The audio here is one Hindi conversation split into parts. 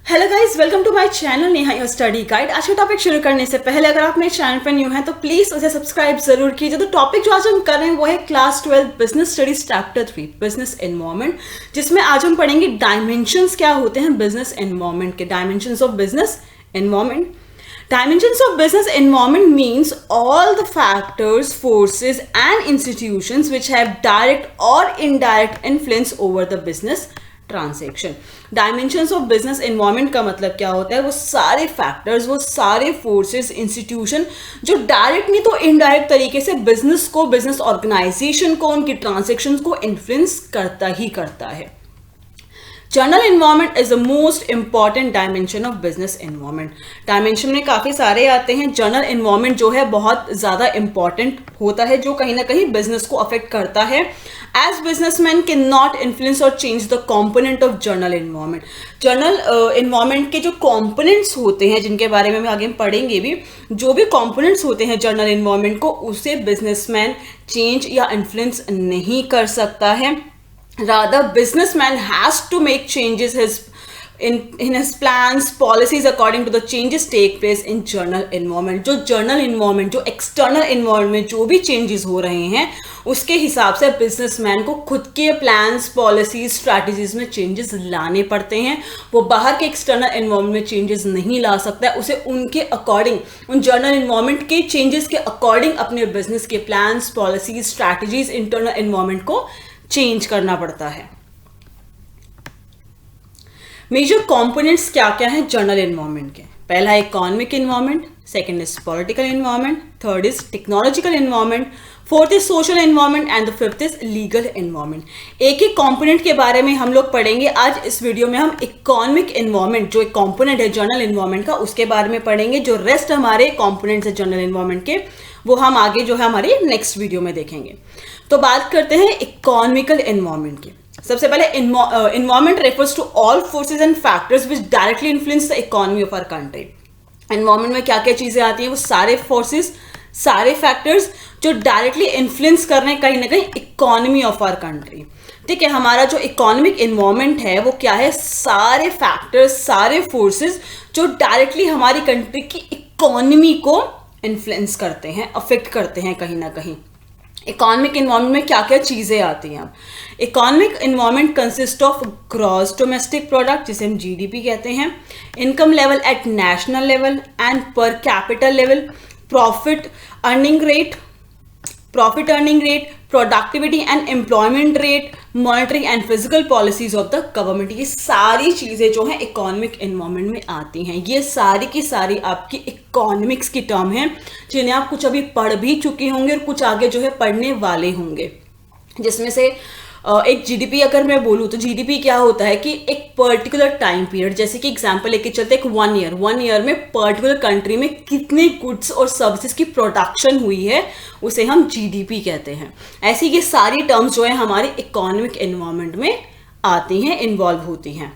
Hello guys, welcome to my channel Neha your study guide. आज का टॉपिक शुरू करने से पहले अगर आप मेरे चैनल पर न्यू हैं तो प्लीज उसे सब्सक्राइब जरूर कीजिए। तो टॉपिक जो आज हम कर रहे हैं वो है class 12 business studies chapter 3 business environment, जिसमें आज हम पढ़ेंगे डायमेंशंस क्या होते हैं बिजनेस एनवायरनमेंट के। Dimensions of business environment. Dimensions of business environment means all the factors, forces and institutions which have direct or indirect influence over the business transaction. Dimensions of business environment का मतलब क्या होता है? वो सारे फैक्टर्स, वो सारे फोर्सेस, इंस्टीट्यूशन जो डायरेक्ट नहीं तो इनडायरेक्ट तरीके से बिजनेस को, बिजनेस ऑर्गेनाइजेशन को, उनकी ट्रांजेक्शन्स को इन्फ्लुएंस करता ही करता है। Journal environment is the most important dimension of business environment. Dimension में काफ़ी सारे आते हैं। जर्नल एनवायरनमेंट जो है बहुत ज़्यादा इंपॉर्टेंट होता है, जो कहीं ना कहीं बिजनेस को अफेक्ट करता है। As businessman can not influence or change the component of general environment. General environment के जो कॉम्पोनेंट्स होते हैं, जिनके बारे में हम आगे पढ़ेंगे भी, जो भी कॉम्पोनेंट्स होते हैं जर्नल एनवायरनमेंट को, उसे बिजनेसमैन चेंज या इन्फ्लुएंस नहीं कर सकता है। Rather, businessman has to make changes in his plans, policies according to the changes take place in journal environment. जो journal environment, जो external environment, जो भी changes हो रहे हैं, उसके हिसाब से businessman को खुद के plans, policies, strategies में changes लाने पड़ते हैं। वो बाहर के external environment में changes नहीं ला सकता है। उसे उनके according, उन journal environment के changes के according अपने business के plans, policies, strategies, internal environment को चेंज करना पड़ता है। मेजर कंपोनेंट्स क्या क्या हैं जर्नल एनवायरनमेंट के? पहला है economic environment, second is political environment, third is technological environment, fourth is social environment and the fifth is legal environment. एक एक कंपोनेंट के बारे में हम लोग पढ़ेंगे। आज इस वीडियो में हम इकोनॉमिक एनवायरनमेंट, जो एक कंपोनेंट है जर्नल एनवायरनमेंट का, उसके बारे में पढ़ेंगे। जो रेस्ट हमारे कंपोनेंट्स है जर्नल एनवायरनमेंट के, वो हम आगे जो है हमारी नेक्स्ट वीडियो में देखेंगे। तो बात करते हैं इकोनॉमिकल एनवायरनमेंट की। सबसे पहले environment refers to all forces and factors which directly influence the economy of our country. Environment में क्या क्या चीजें आती हैं? वो सारे फोर्सेस, सारे फैक्टर्स जो डायरेक्टली इन्फ्लुएंस कर रहे हैं कहीं ना कहीं इकोनॉमी ऑफ आवर कंट्री। ठीक है, हमारा जो इकोनॉमिक एनवायरनमेंट है वो क्या है? सारे फैक्टर्स, सारे फोर्सेस जो डायरेक्टली हमारी कंट्री की इकोनॉमी को इन्फ्लुएंस करते हैं, अफेक्ट करते हैं कहीं ना कहीं। इकोनॉमिक एनवायरनमेंट में क्या क्या चीज़ें आती हैं? Economic environment consist of gross domestic product, जिसे हम जीडीपी कहते हैं, income level at national level and per capital level, profit earning rate, productivity and employment rate, monetary and physical policies of the government. ये सारी चीज़ें जो हैं इकोनॉमिक एनवायरनमेंट में आती हैं। ये सारी की सारी आपकी इकोनॉमिक्स की टर्म हैं, जिन्हें आप कुछ अभी पढ़ भी चुके होंगे और कुछ आगे जो है पढ़ने वाले होंगे। जिसमें से एक जीडीपी अगर मैं बोलूँ तो जीडीपी क्या होता है कि एक पर्टिकुलर टाइम पीरियड, जैसे कि एग्जांपल लेके चलते एक 1 ईयर में पर्टिकुलर कंट्री में कितने गुड्स और सर्विसेज की प्रोडक्शन हुई है, उसे हम जीडीपी कहते हैं। ऐसी ये सारी टर्म्स जो है हमारी इकोनॉमिक एनवायरनमेंट में आती हैं, इन्वॉल्व होती हैं।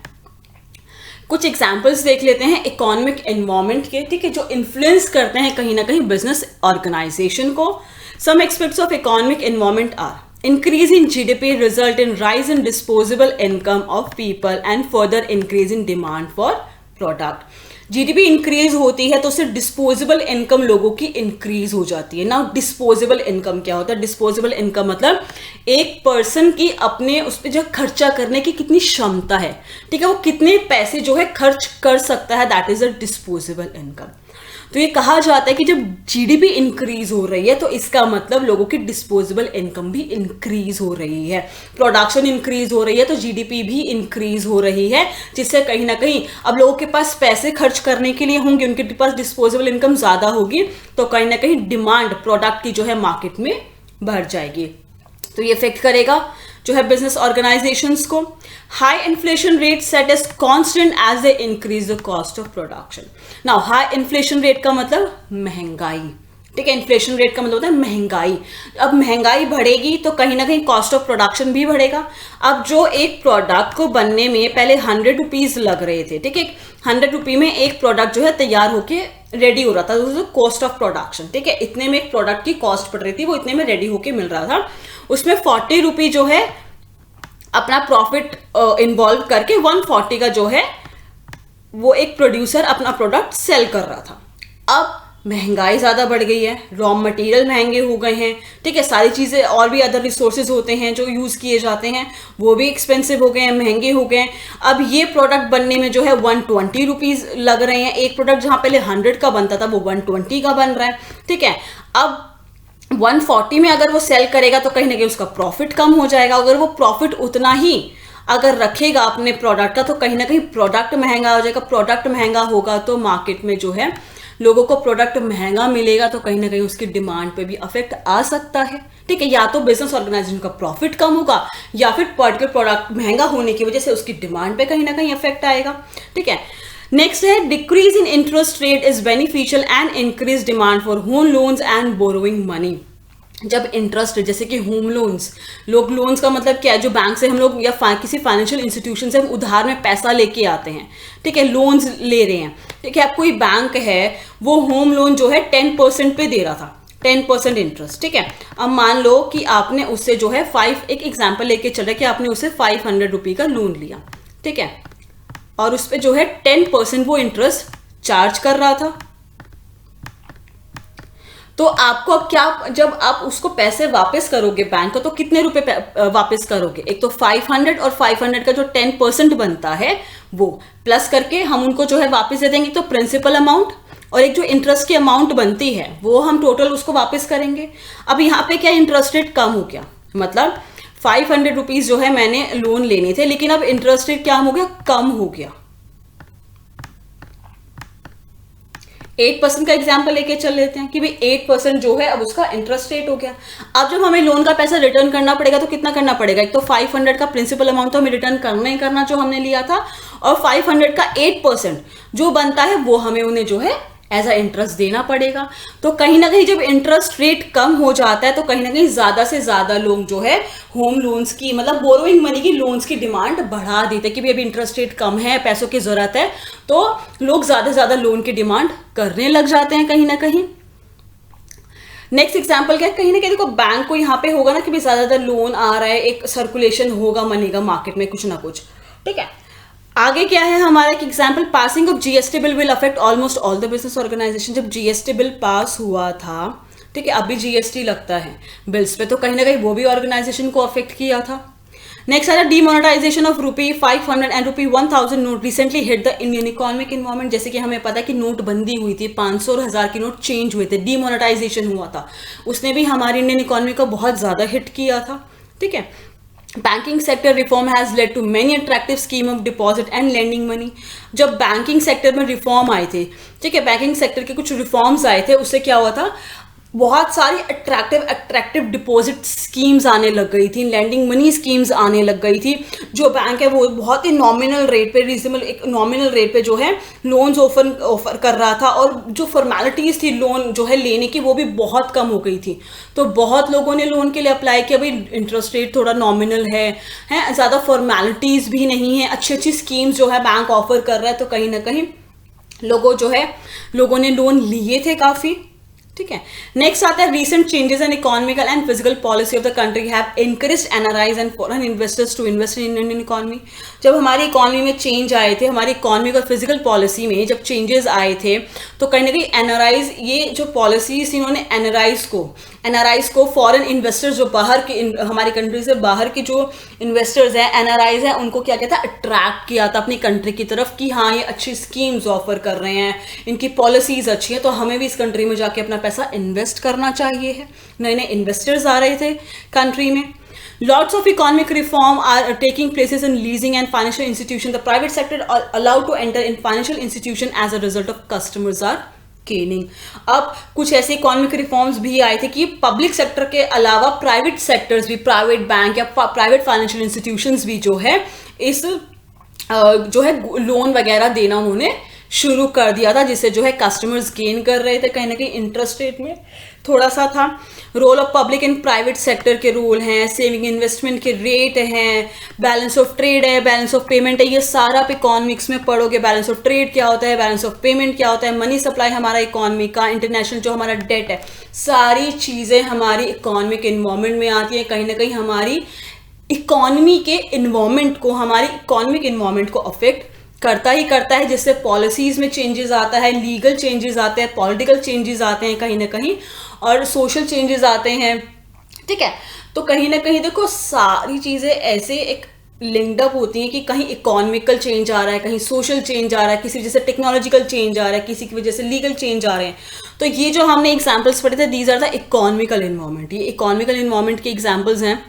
कुछ एग्जाम्पल्स देख लेते हैं इकोनॉमिक एनवायरनमेंट के, ठीक है, जो इन्फ्लुएंस करते हैं कहीं ना कहीं बिजनेस ऑर्गेनाइजेशन को। Some aspects of economic environment are increase in GDP result in rise in disposable income of people and further increase in demand for product. GDP increase होती है तो उससे डिस्पोजेबल इनकम लोगों की इंक्रीज हो जाती है ना। डिस्पोजेबल इनकम क्या होता है? डिस्पोजेबल इनकम मतलब एक पर्सन की अपने उस पर जो खर्चा करने की कितनी क्षमता है, ठीक है, वो कितने पैसे जो है खर्च कर सकता है, that is a disposable income. तो ये कहा जाता है कि जब जीडीपी इंक्रीज हो रही है तो इसका मतलब लोगों की डिस्पोजेबल इनकम भी इंक्रीज हो रही है। प्रोडक्शन इंक्रीज हो रही है तो जीडीपी भी इंक्रीज हो रही है, जिससे कहीं ना कहीं अब लोगों के पास पैसे खर्च करने के लिए होंगे, उनके पास डिस्पोजेबल इनकम ज़्यादा होगी, तो कहीं ना कहीं डिमांड प्रोडक्ट की जो है मार्केट में बढ़ जाएगी। तो ये इफेक्ट करेगा जो है बिजनेस ऑर्गेनाइजेशंस को। High inflation rate set as constant as they increase the cost of production. Now high inflation rate का मतलब महंगाई, ठीक है, इन्फ्लेशन रेट का मतलब होता है महंगाई। अब महंगाई बढ़ेगी तो कहीं ना कहीं कॉस्ट ऑफ प्रोडक्शन भी बढ़ेगा। अब जो एक प्रोडक्ट को बनने में पहले 100 रुपीज़ लग रहे थे, ठीक है, 100 रुपये में एक प्रोडक्ट जो है तैयार होके रेडी हो रहा था, कॉस्ट ऑफ प्रोडक्शन, ठीक है, इतने में एक प्रोडक्ट की कॉस्ट पड़ रही थी, वो इतने में रेडी होके मिल रहा था। उसमें 40 रुपये जो है अपना प्रॉफिट इन्वॉल्व करके 140 का जो है वो एक प्रोड्यूसर अपना प्रोडक्ट सेल कर रहा था। अब महंगाई ज़्यादा बढ़ गई है, रॉ मटेरियल महंगे हो गए हैं, ठीक है, सारी चीज़ें और भी अदर रिसोर्सेज होते हैं जो यूज़ किए जाते हैं वो भी एक्सपेंसिव हो गए हैं, महंगे हो गए हैं। अब ये प्रोडक्ट बनने में जो है 120 रुपीज़ लग रहे हैं। एक प्रोडक्ट जहाँ पहले 100 का बनता था वो 120 का बन रहा है, ठीक है। अब 140 में अगर वो सेल करेगा तो कहीं ना कहीं उसका प्रॉफिट कम हो जाएगा। अगर वो प्रॉफिट उतना ही अगर रखेगा अपने प्रोडक्ट का तो कहीं ना कहीं प्रोडक्ट महंगा हो जाएगा। प्रोडक्ट महंगा होगा तो मार्केट में जो है लोगों को प्रोडक्ट महंगा मिलेगा तो कहीं ना कहीं उसकी डिमांड पे भी अफेक्ट आ सकता है, ठीक है। या तो बिजनेस ऑर्गेनाइजेशन का प्रॉफिट कम होगा या फिर पर्टिकुलर प्रोडक्ट महंगा होने की वजह से उसकी डिमांड पे कहीं ना कहीं अफेक्ट आएगा, ठीक है। नेक्स्ट है decrease in interest rate is beneficial and increase demand for home loans and borrowing money. जब इंटरेस्ट जैसे कि होम लोन्स, लोग लोन्स का मतलब क्या है, जो बैंक से हम लोग या किसी फाइनेंशियल इंस्टीट्यूशन से हम उधार में पैसा लेके आते हैं, ठीक है, लोन्स ले रहे हैं, ठीक है। अब कोई बैंक है वो होम लोन जो है 10% पे दे रहा था, 10% इंटरेस्ट, ठीक है। अब मान लो कि आपने उससे जो है एक एग्जाम्पल लेके चल रहे कि आपने उससे 500 रुपये का लोन लिया, ठीक है, और उस पर जो है 10% वो इंटरेस्ट चार्ज कर रहा था। तो आपको अब क्या, जब आप उसको पैसे वापस करोगे बैंक को तो कितने रुपए वापस करोगे? एक तो 500 और 500 का जो 10% बनता है वो प्लस करके हम उनको जो है वापस दे देंगे, तो प्रिंसिपल अमाउंट और एक जो इंटरेस्ट की अमाउंट बनती है वो हम टोटल उसको वापस करेंगे। अब यहाँ पे क्या इंटरेस्ट रेट कम हो गया, मतलब 500 रुपीज जो है मैंने लोन लेने थे, लेकिन अब इंटरेस्ट रेट क्या हो गया, कम हो गया। 8% का एग्जाम्पल लेके चल लेते हैं कि भाई 8% जो है अब उसका इंटरेस्ट रेट हो गया। अब जब हमें लोन का पैसा रिटर्न करना पड़ेगा तो कितना करना पड़ेगा? एक तो 500 का प्रिंसिपल अमाउंट तो हमें रिटर्न करना ही करना जो हमने लिया था, और 500 का 8% जो बनता है वो हमें उन्हें जो है एज अ इंटरेस्ट देना पड़ेगा। तो कहीं ना कहीं जब इंटरेस्ट रेट कम हो जाता है तो कहीं ना कहीं ज्यादा से ज्यादा लोग जो है होम लोन्स की, मतलब बोरोइंग मनी की, लोन्स की डिमांड बढ़ा देते हैं कि भाई अभी इंटरेस्ट रेट कम है, पैसों की जरूरत है, तो लोग ज्यादा से ज्यादा लोन की डिमांड करने लग जाते हैं कहीं ना कहीं। नेक्स्ट एग्जाम्पल क्या है, कहीं ना कहीं देखो बैंक को यहाँ पे होगा ना कि भाई ज्यादातर लोन आ रहा है, एक सर्कुलेशन होगा मनी का मार्केट में कुछ ना कुछ, ठीक है। आगे क्या है हमारा एक example, passing of GST bill will affect almost all the business organization. जब जीएसटी बिल पास हुआ था, ठीक है, अभी जीएसटी लगता है बिल्स पे, तो कहीं ना कहीं वो भी ऑर्गेनाइजेशन को अफेक्ट किया था। नेक्स्ट आया demonetization of ₹500 and ₹1000 note recently hit the Indian economic environment. जैसे कि हमें पता है कि नोटबंदी हुई थी, 500 और 1000 के नोट चेंज हुए थे, डीमोनेटाइजेशन हुआ था, उसने भी हमारी इंडियन इकोनॉमी को बहुत ज्यादा हिट किया था, ठीक है। Banking sector reform has led to many attractive scheme of deposit and lending money. जब बैंकिंग सेक्टर में रिफॉर्म आए थे, ठीक है, बैंकिंग सेक्टर के कुछ रिफॉर्म्स आए थे, उससे क्या हुआ था, बहुत सारी अट्रैक्टिव डिपॉजिट स्कीम्स आने लग गई थी, लैंडिंग मनी स्कीम्स आने लग गई थी। जो बैंक है वो बहुत ही नॉमिनल रेट पे, रीजनेबल एक नॉमिनल रेट पे जो है लोन्स ऑफर कर रहा था, और जो फॉर्मेलिटीज थी लोन जो है लेने की वो भी बहुत कम हो गई थी। तो बहुत लोगों ने लोन के लिए अप्लाई किया, भाई इंटरेस्ट रेट थोड़ा नॉमिनल है, ज़्यादा फॉर्मेलिटीज भी नहीं है, अच्छी अच्छी स्कीम्स जो है बैंक ऑफर कर रहा है, तो कहीं ना कहीं लोगों ने लोन लिए थे काफ़ी, ठीक है। नेक्स्ट आता है recent changes in economical and physical policy of the country have encouraged NRIs and foreign investors to invest in Indian economy. जब हमारी इकोनॉमी में चेंज आए थे, हमारी इकोनॉमिक और फिजिकल पॉलिसी में जब चेंजेस आए थे, तो कहीं ना कहीं एनआरआईज, ये जो पॉलिसीज इन्होंने एनआरआईज को फॉरेन इन्वेस्टर्स जो बाहर के, हमारी कंट्री से बाहर के जो इन्वेस्टर्स हैं, एनआरआईज हैं, उनको क्या कहता है, अट्रैक्ट किया था अपनी कंट्री की तरफ कि हाँ ये अच्छी स्कीम्स ऑफर कर रहे हैं, इनकी पॉलिसीज अच्छी है, तो हमें भी इस कंट्री में जाके अपना पैसा इन्वेस्ट करना चाहिए है। नए नए इन्वेस्टर्स आ रहे थे कंट्री में। Lots of economic reform are taking places in leasing and financial institution. The private sector are allowed to enter in financial institution as a result of customers are gaining. अब कुछ ऐसे इकोनॉमिक रिफॉर्म्स भी आए थे कि पब्लिक सेक्टर के अलावा प्राइवेट सेक्टर्स भी, प्राइवेट बैंक या प्राइवेट फाइनेंशियल इंस्टीट्यूशंस भी जो है इस जो है लोन वगैरह देना उन्होंने शुरू कर दिया था, जिससे जो है कस्टमर्स गेन कर रहे थे। कहीं ना कहीं इंटरेस्ट रेट में थोड़ा सा था। Role of public and private sector के रोल हैं, सेविंग इन्वेस्टमेंट के रेट हैं, बैलेंस ऑफ ट्रेड है, बैलेंस ऑफ पेमेंट है, ये सारा आप इकोनॉमिक्स में पढ़ोगे। बैलेंस ऑफ ट्रेड क्या होता है, बैलेंस ऑफ पेमेंट क्या होता है, मनी सप्लाई हमारा इकोनॉमी का, इंटरनेशनल जो हमारा डेट है, सारी चीज़ें हमारी इकोनॉमिक इन्वायरमेंट में आती हैं। कहीं ना कहीं हमारी इकोनॉमी के इन्वायरमेंट को, हमारी इकोनॉमिक इन्वायरमेंट को अफेक्ट करता ही करता है, जिससे पॉलिसीज में चेंजेस आता है, लीगल चेंजेस आते हैं, पॉलिटिकल चेंजेस आते हैं कहीं ना कहीं, और सोशल चेंजेस आते हैं, ठीक है। तो कहीं ना कहीं देखो सारी चीज़ें ऐसे एक लिंक्ड अप होती हैं कि कहीं इकोनॉमिकल चेंज आ रहा है, कहीं सोशल चेंज आ रहा है, किसी वजह से टेक्नोलॉजिकल चेंज आ रहा है, किसी की वजह से लीगल चेंज आ रहे हैं। तो ये जो हमने एग्जाम्पल्स पढ़े थे, these are the economical environment, ये इकोनॉमिकल इन्वायरमेंट के एग्जाम्पल्स हैं।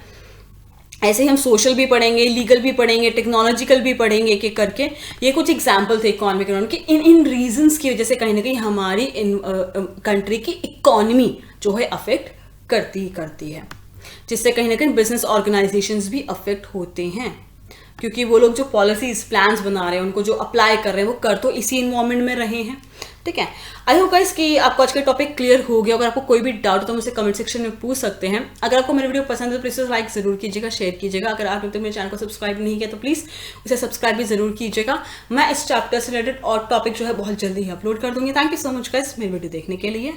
ऐसे ही हम सोशल भी पढ़ेंगे, लीगल भी पढ़ेंगे, टेक्नोलॉजिकल भी पढ़ेंगे एक एक करके। ये कुछ एग्जाम्पल थे इकोनॉमिक के। इन रीजंस की वजह से कहीं ना कहीं हमारी कंट्री की इकोनॉमी जो है अफेक्ट करती है, जिससे कहीं ना कहीं बिजनेस ऑर्गेनाइजेशंस भी अफेक्ट होते हैं, क्योंकि वो लोग जो पॉलिसीज प्लान्स बना रहे हैं, उनको जो अप्लाई कर रहे हैं, वो कर तो इसी इन्वायरमेंट में रहे हैं, ठीक है। आई होप गाइस कि आपको आज का टॉपिक क्लियर हो गया। अगर आपको कोई भी डाउट हो तो मुझसे कमेंट सेक्शन में पूछ सकते हैं। अगर आपको मेरी वीडियो पसंद है तो प्लीज़ लाइक जरूर कीजिएगा, शेयर कीजिएगा। अगर आपने तो मेरे चैनल को सब्सक्राइब नहीं किया तो प्लीज़ उसे सब्सक्राइब भी जरूर कीजिएगा। मैं इस चैप्टर से रिलेटेड और टॉपिक जो है बहुत जल्दी ही अपलोड कर दूंगी। Thank you so much guys मेरी वीडियो देखने के लिए।